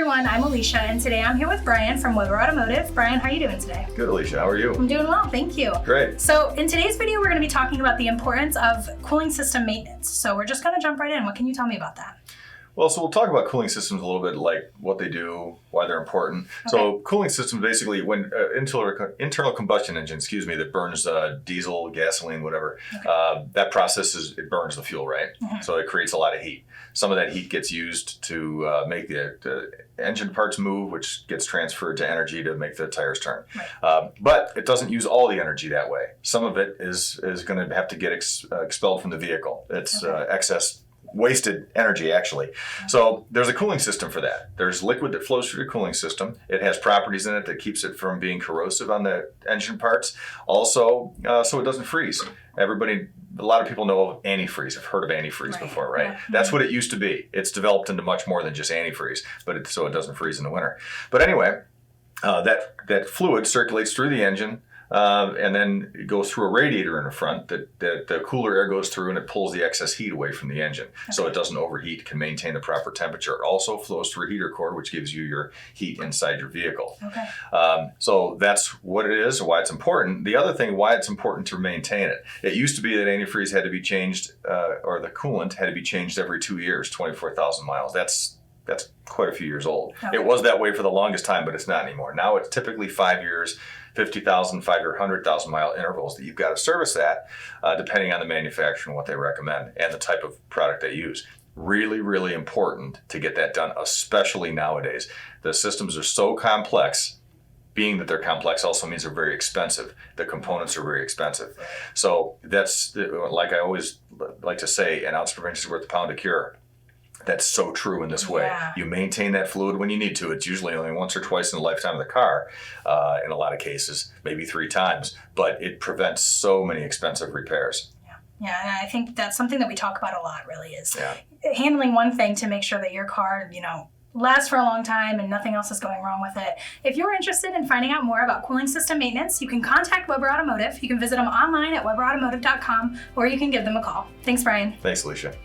everyone, I'm Alicia, and today I'm here with Brian from Weber Automotive. Brian, how are you doing today? Good, Alicia. How are you? I'm doing well, thank you. Great. So in today's video, we're going to be talking about the importance of cooling system maintenance. So we're just going to jump right in. What can you tell me about that? Well, so we'll talk about cooling systems a little bit, like what they do, why they're important. Okay. So cooling systems, basically, when internal combustion engine, that burns diesel, gasoline, whatever, that process it burns the fuel, right? Mm-hmm. So it creates a lot of heat. Some of that heat gets used to make the engine parts move, which gets transferred to energy to make the tires turn. Right. But it doesn't use all the energy that way. Some of it is going to have to get expelled from the vehicle. It's excess wasted energy, actually. So there's a cooling system for that. There's liquid that flows through the cooling system. It has properties in it that keeps it from being corrosive on the engine parts. Also, so it doesn't freeze. A lot of people know of antifreeze. I've heard of antifreeze before, right? Yeah. That's what it used to be. It's developed into much more than just antifreeze, but so it doesn't freeze in the winter. But anyway, that fluid circulates through the engine, and then it goes through a radiator in the front that the cooler air goes through, and it pulls the excess heat away from the engine. Okay. So it doesn't overheat, can maintain the proper temperature. It also flows through a heater core, which gives you your heat inside your vehicle. Okay. So that's what it is, why it's important. The other thing, why it's important to maintain it. It used to be that antifreeze had to be changed, or the coolant had to be changed every 2 years, 24,000 miles. That's quite a few years old. Okay. It was that way for the longest time, but it's not anymore. Now it's typically 5 years, 50,000, 5-year, 100,000 mile intervals that you've got to service that, depending on the manufacturer and what they recommend and the type of product they use. Really, really important to get that done, especially nowadays. The systems are so complex. Being that they're complex also means they're very expensive. The components are very expensive. So that's, like I always like to say, an ounce of prevention is worth a pound of cure. That's so true in this way. Yeah. You maintain that fluid when you need to. It's usually only once or twice in the lifetime of the car, in a lot of cases, maybe 3 times, but it prevents so many expensive repairs. Yeah, and I think that's something that we talk about a lot, really, is handling one thing to make sure that your car, lasts for a long time and nothing else is going wrong with it. If you're interested in finding out more about cooling system maintenance, you can contact Weber Automotive. You can visit them online at weberautomotive.com, or you can give them a call. Thanks, Brian. Thanks, Alicia.